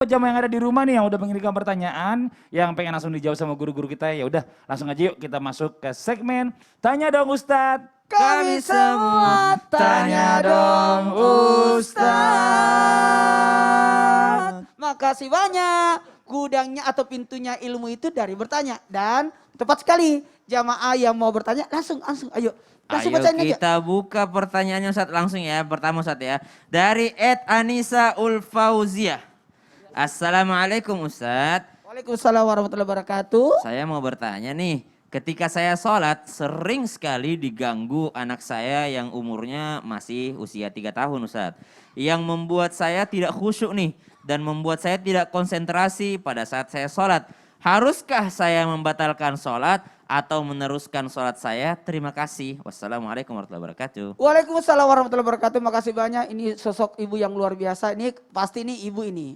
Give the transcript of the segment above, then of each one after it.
Jamaah yang ada di rumah nih yang udah mengirimkan pertanyaan, yang pengen langsung dijawab sama guru-guru kita, ya udah langsung aja yuk kita masuk ke segmen Tanya Dong Ustadz. Kami semua tanya dong Ustadz. Makasih banyak. Gudangnya atau pintunya ilmu itu dari bertanya. Dan tepat sekali jamaah yang mau bertanya langsung ayo. Langsung Ayo bacain aja. kita buka pertanyaannya Ustadz langsung ya. Pertama Ustadz ya. Dari Anissa Ulfauzia. Assalamualaikum Ustadz. Waalaikumsalam warahmatullahi wabarakatuh. Saya mau bertanya nih. Ketika saya sholat sering sekali diganggu anak saya yang umurnya masih usia 3 tahun Ustadz. Yang membuat saya tidak khusyuk nih. Dan membuat saya tidak konsentrasi pada saat saya sholat. Haruskah saya membatalkan sholat atau meneruskan sholat saya? Terima kasih. Wassalamualaikum warahmatullahi wabarakatuh. Waalaikumsalam warahmatullahi wabarakatuh. Makasih banyak. Ini sosok ibu yang luar biasa. Ini pasti ini ibu ini.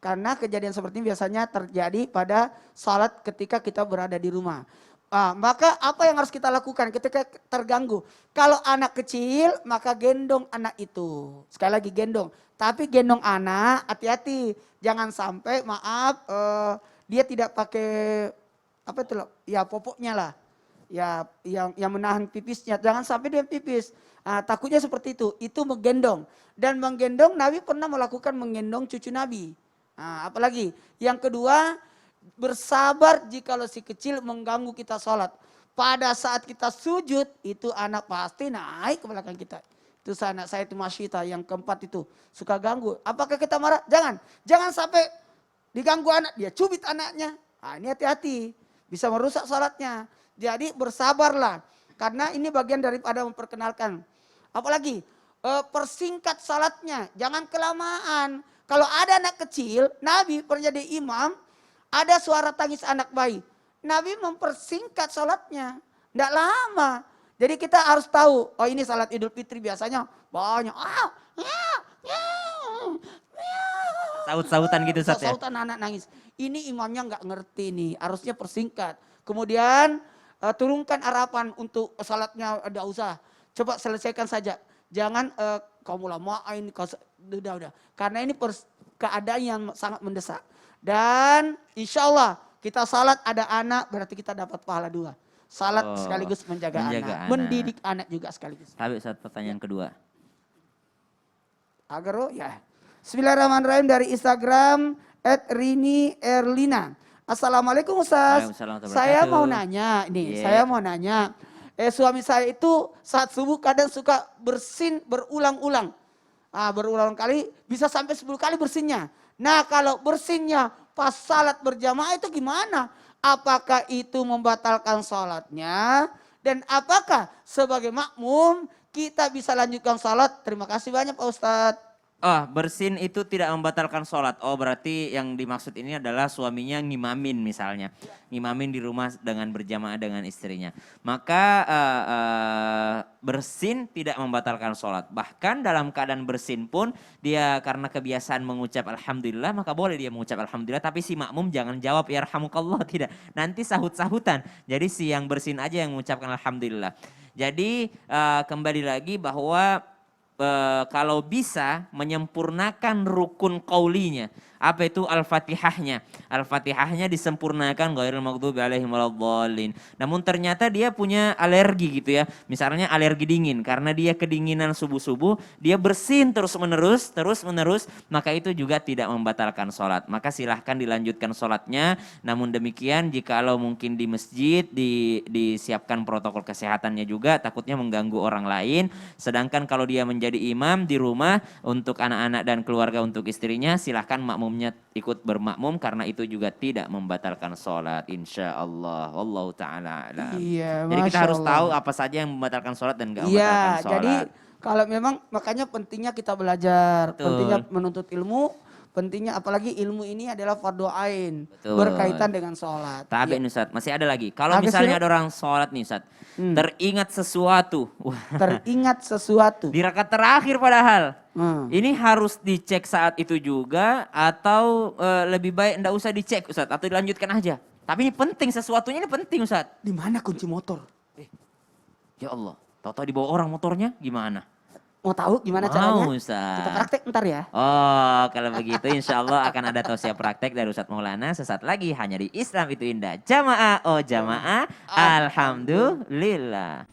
Karena kejadian seperti ini biasanya terjadi pada salat ketika kita berada di rumah. Maka apa yang harus kita lakukan ketika terganggu? Kalau anak kecil maka gendong anak itu. Sekali lagi gendong. Tapi gendong anak hati-hati. Jangan sampai dia tidak pakai apa itu loh? Ya popoknya lah. Ya yang menahan pipisnya. Jangan sampai dia pipis. Takutnya seperti itu. Itu menggendong. Dan menggendong Nabi pernah melakukan menggendong cucu Nabi. Apalagi yang kedua, bersabar jikalau si kecil mengganggu kita sholat. Pada saat kita sujud, itu anak pasti naik ke belakang kita. Itu anak saya itu Masyita yang keempat itu. Suka ganggu. Apakah kita marah? Jangan. Jangan sampai diganggu anak. Dia cubit anaknya. Ini hati-hati. Bisa merusak sholatnya. Jadi bersabarlah. Karena ini bagian daripada memperkenalkan. Apalagi persingkat sholatnya. Jangan kelamaan. Kalau ada anak kecil, Nabi pernah jadi imam, ada suara tangis anak bayi. Nabi mempersingkat sholatnya, tidak lama. Jadi kita harus tahu, oh ini salat Idul Fitri biasanya banyak. Saut-sautan gitu Ustadz ya? Sautan anak nangis. Ini imamnya nggak ngerti nih, harusnya persingkat. Kemudian turunkan harapan untuk salatnya, tidak usah. Coba selesaikan saja. Jangan kamu lamain, udah. Karena ini keadaan yang sangat mendesak. Dan insya Allah kita salat ada anak berarti kita dapat pahala 2. Salat sekaligus menjaga anak. Mendidik anak juga sekaligus. Tapi saat pertanyaan kedua. Agar ya. Bismillahirrahmanirrahim dari Instagram @rini_erlina. Assalamualaikum Ustaz. Saya mau nanya nih, saya mau nanya. Suami saya itu saat subuh kadang suka bersin berulang-ulang. Berulang kali bisa sampai 10 kali bersinnya. Nah kalau bersinnya pas salat berjamaah itu gimana? Apakah itu membatalkan salatnya? Dan apakah sebagai makmum kita bisa lanjutkan salat? Terima kasih banyak Pak Ustadz. Bersin itu tidak membatalkan sholat. Oh berarti yang dimaksud ini adalah suaminya ngimamin misalnya. Ngimamin di rumah dengan berjamaah dengan istrinya. Maka bersin tidak membatalkan sholat. Bahkan dalam keadaan bersin pun dia karena kebiasaan mengucap Alhamdulillah. Maka boleh dia mengucap Alhamdulillah. Tapi si makmum jangan jawab yarhamukallah, tidak. Nanti sahut-sahutan. Jadi si yang bersin aja yang mengucapkan Alhamdulillah. Jadi kembali lagi bahwa kalau bisa menyempurnakan rukun qaulinya. Apa itu Al-Fatihahnya? Al-Fatihahnya disempurnakan ghairil maghdubi alaihim waladdallin. Namun ternyata dia punya alergi gitu ya. Misalnya alergi dingin karena dia kedinginan subuh-subuh, dia bersin terus-menerus, maka itu juga tidak membatalkan sholat. Maka silahkan dilanjutkan sholatnya. Namun demikian jikalau mungkin di masjid disiapkan protokol kesehatannya juga, takutnya mengganggu orang lain. Sedangkan kalau dia menjadi imam di rumah untuk anak-anak dan keluarga untuk istrinya, silahkan makmumnya ikut bermakmum karena itu juga tidak membatalkan sholat insya Allah. Wallahu ta'ala alam. Iya, jadi kita harus tahu apa saja yang membatalkan sholat dan gak membatalkan sholat. Jadi kalau memang makanya pentingnya kita belajar, pentingnya menuntut ilmu, pentingnya apalagi ilmu ini adalah fardu ain, berkaitan dengan sholat. Tapi Ustadz, masih ada lagi. Kalau misalnya ada orang sholat nih Ustadz, teringat sesuatu. Teringat sesuatu. Di rakaat terakhir padahal. Ini harus dicek saat itu juga atau lebih baik enggak usah dicek Ustadz atau dilanjutkan aja. Tapi ini penting, sesuatunya ini penting Ustadz. Di mana kunci motor? Ya Allah, tahu-tahu dibawa orang motornya gimana? Mau tahu gimana Mau, caranya? Ustaz. Kita praktek ntar ya. Oh, kalau begitu insya Allah akan ada tausiah praktek dari Ustadz Maulana sesaat lagi hanya di Islam itu indah. Jamaah, oh jamaah, alhamdulillah.